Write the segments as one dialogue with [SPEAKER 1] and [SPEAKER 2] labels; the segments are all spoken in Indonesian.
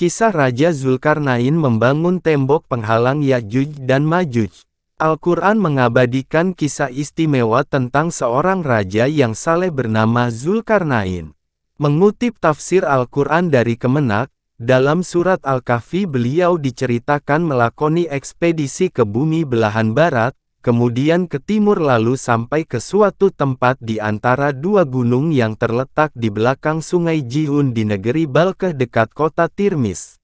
[SPEAKER 1] Kisah Raja Zulkarnain membangun tembok penghalang Ya'juj dan Ma'juj. Al-Quran mengabadikan kisah istimewa tentang seorang raja yang saleh bernama Zulkarnain. Mengutip tafsir Al-Quran dari Kemenak, dalam surat Al-Kahfi beliau diceritakan melakoni ekspedisi ke bumi belahan barat, kemudian ke timur lalu sampai ke suatu tempat di antara dua gunung yang terletak di belakang sungai Jihun di negeri Balkh dekat kota Tirmis.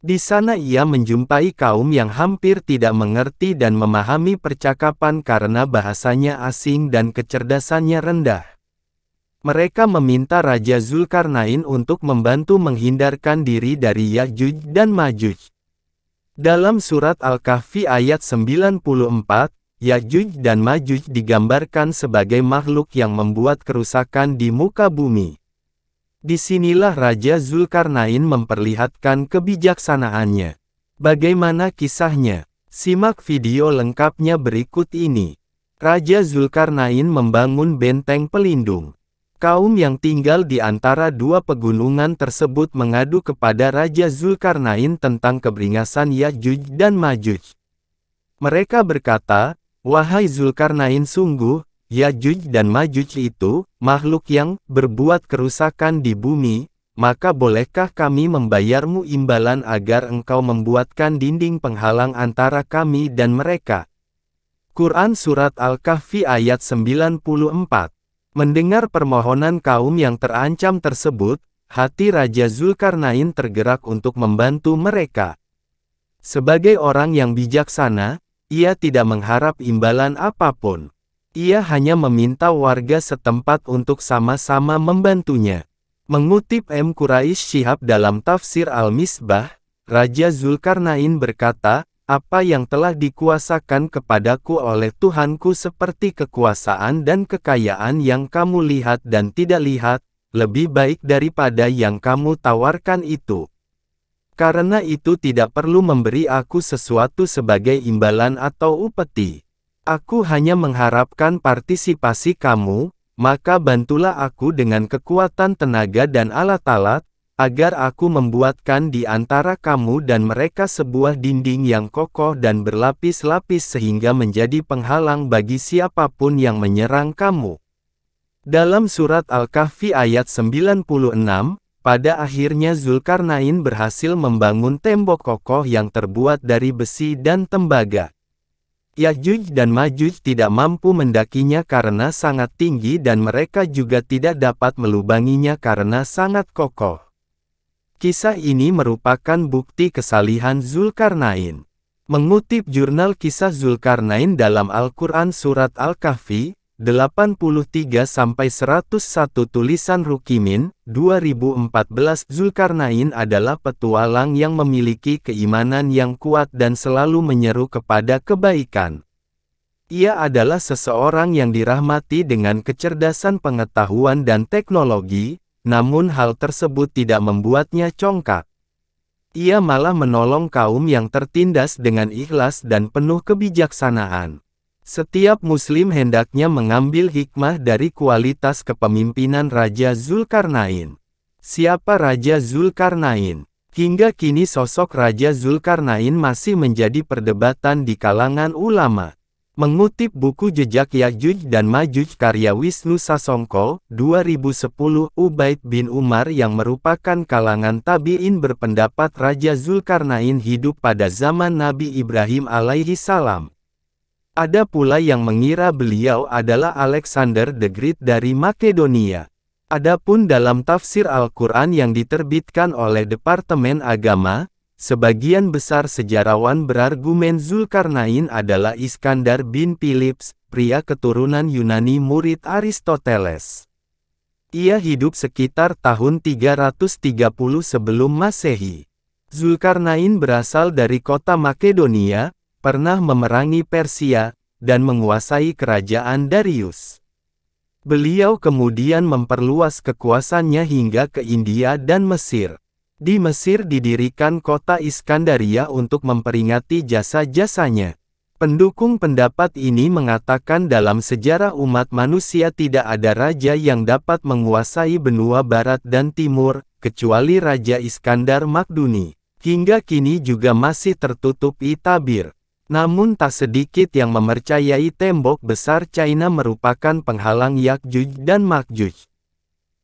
[SPEAKER 1] Di sana ia menjumpai kaum yang hampir tidak mengerti dan memahami percakapan karena bahasanya asing dan kecerdasannya rendah. Mereka meminta Raja Zulkarnain untuk membantu menghindarkan diri dari Ya'juj dan Ma'juj. Dalam surat Al-Kahfi ayat 94, Ya'juj dan Ma'juj digambarkan sebagai makhluk yang membuat kerusakan di muka bumi. Disinilah Raja Zulkarnain memperlihatkan kebijaksanaannya. Bagaimana kisahnya? Simak video lengkapnya berikut ini. Raja Zulkarnain membangun benteng pelindung. Kaum yang tinggal di antara dua pegunungan tersebut mengadu kepada Raja Zulkarnain tentang keberingasan Ya'juj dan Ma'juj. Mereka berkata, "Wahai Zulkarnain, sungguh, Ya'juj dan Ma'juj itu makhluk yang berbuat kerusakan di bumi, maka bolehkah kami membayarmu imbalan agar engkau membuatkan dinding penghalang antara kami dan mereka?" Quran Surat Al-Kahfi ayat 94. Mendengar permohonan kaum yang terancam tersebut, hati Raja Zulkarnain tergerak untuk membantu mereka. Sebagai orang yang bijaksana, ia tidak mengharap imbalan apapun. Ia hanya meminta warga setempat untuk sama-sama membantunya. Mengutip M. Quraish Shihab dalam tafsir Al-Misbah, Raja Zulkarnain berkata, "Apa yang telah dikuasakan kepadaku oleh Tuhanku seperti kekuasaan dan kekayaan yang kamu lihat dan tidak lihat, lebih baik daripada yang kamu tawarkan itu. Karena itu tidak perlu memberi aku sesuatu sebagai imbalan atau upeti. Aku hanya mengharapkan partisipasi kamu, maka bantulah aku dengan kekuatan tenaga dan alat-alat, agar aku membuatkan di antara kamu dan mereka sebuah dinding yang kokoh dan berlapis-lapis sehingga menjadi penghalang bagi siapapun yang menyerang kamu." Dalam surat Al-Kahfi ayat 96, pada akhirnya Zulkarnain berhasil membangun tembok kokoh yang terbuat dari besi dan tembaga. Ya'juj dan Ma'juj tidak mampu mendakinya karena sangat tinggi dan mereka juga tidak dapat melubanginya karena sangat kokoh. Kisah ini merupakan bukti kesalihan Zulkarnain. Mengutip jurnal kisah Zulkarnain dalam Al-Quran Surat Al-Kahfi, 83-101 tulisan Rukimin, 2014 Zulkarnain adalah petualang yang memiliki keimanan yang kuat dan selalu menyeru kepada kebaikan. Ia adalah seseorang yang dirahmati dengan kecerdasan pengetahuan dan teknologi, namun hal tersebut tidak membuatnya congkak. Ia malah menolong kaum yang tertindas dengan ikhlas dan penuh kebijaksanaan. Setiap muslim hendaknya mengambil hikmah dari kualitas kepemimpinan Raja Zulkarnain. Siapa Raja Zulkarnain? Hingga kini sosok Raja Zulkarnain masih menjadi perdebatan di kalangan ulama. Mengutip buku Jejak Ya'juj dan Ma'juj karya Wisnu Sasongko, 2010, Ubaid bin Umar yang merupakan kalangan tabi'in berpendapat Raja Zulkarnain hidup pada zaman Nabi Ibrahim alaihi salam. Ada pula yang mengira beliau adalah Alexander the Great dari Makedonia. Adapun dalam tafsir Al-Quran yang diterbitkan oleh Departemen Agama, sebagian besar sejarawan berargumen Zulkarnain adalah Iskandar bin Philips, pria keturunan Yunani murid Aristoteles. Ia hidup sekitar tahun 330 sebelum Masehi. Zulkarnain berasal dari kota Makedonia, pernah memerangi Persia, dan menguasai kerajaan Darius. Beliau kemudian memperluas kekuasaannya hingga ke India dan Mesir. Di Mesir didirikan kota Iskandaria untuk memperingati jasa-jasanya. Pendukung pendapat ini mengatakan dalam sejarah umat manusia tidak ada raja yang dapat menguasai benua barat dan timur, kecuali Raja Iskandar Makduni. Hingga kini juga masih tertutupi tabir. Namun tak sedikit yang mempercayai tembok besar China merupakan penghalang Ya'juj dan Ma'juj.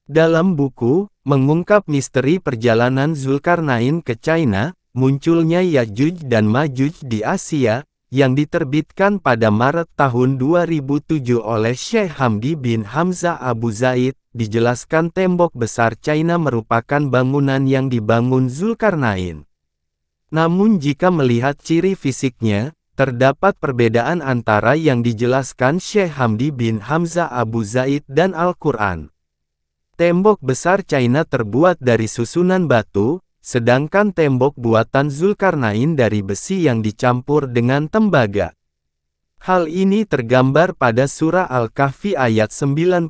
[SPEAKER 1] Dalam buku, mengungkap misteri perjalanan Zulkarnain ke China, munculnya Ya'juj dan Ma'juj di Asia, yang diterbitkan pada Maret tahun 2007 oleh Syekh Hamdi bin Hamzah Abu Zaid, dijelaskan tembok besar China merupakan bangunan yang dibangun Zulkarnain. Namun jika melihat ciri fisiknya, terdapat perbedaan antara yang dijelaskan Syekh Hamdi bin Hamzah Abu Zaid dan Al-Quran. Tembok besar China terbuat dari susunan batu, sedangkan tembok buatan Zulkarnain dari besi yang dicampur dengan tembaga. Hal ini tergambar pada surah Al-Kahfi ayat 96,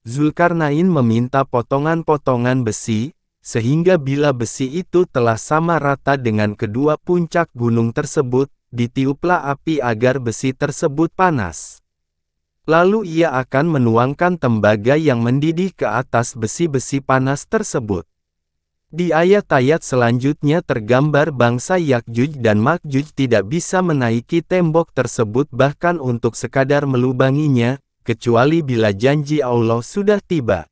[SPEAKER 1] Zulkarnain meminta potongan-potongan besi, sehingga bila besi itu telah sama rata dengan kedua puncak gunung tersebut, ditiuplah api agar besi tersebut panas. Lalu ia akan menuangkan tembaga yang mendidih ke atas besi-besi panas tersebut. Di ayat-ayat selanjutnya tergambar bangsa Ya'juj dan Ma'juj tidak bisa menaiki tembok tersebut bahkan untuk sekadar melubanginya, kecuali bila janji Allah sudah tiba.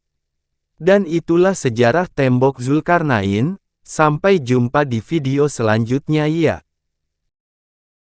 [SPEAKER 1] Dan itulah sejarah tembok Zulkarnain. Sampai jumpa di video selanjutnya ya.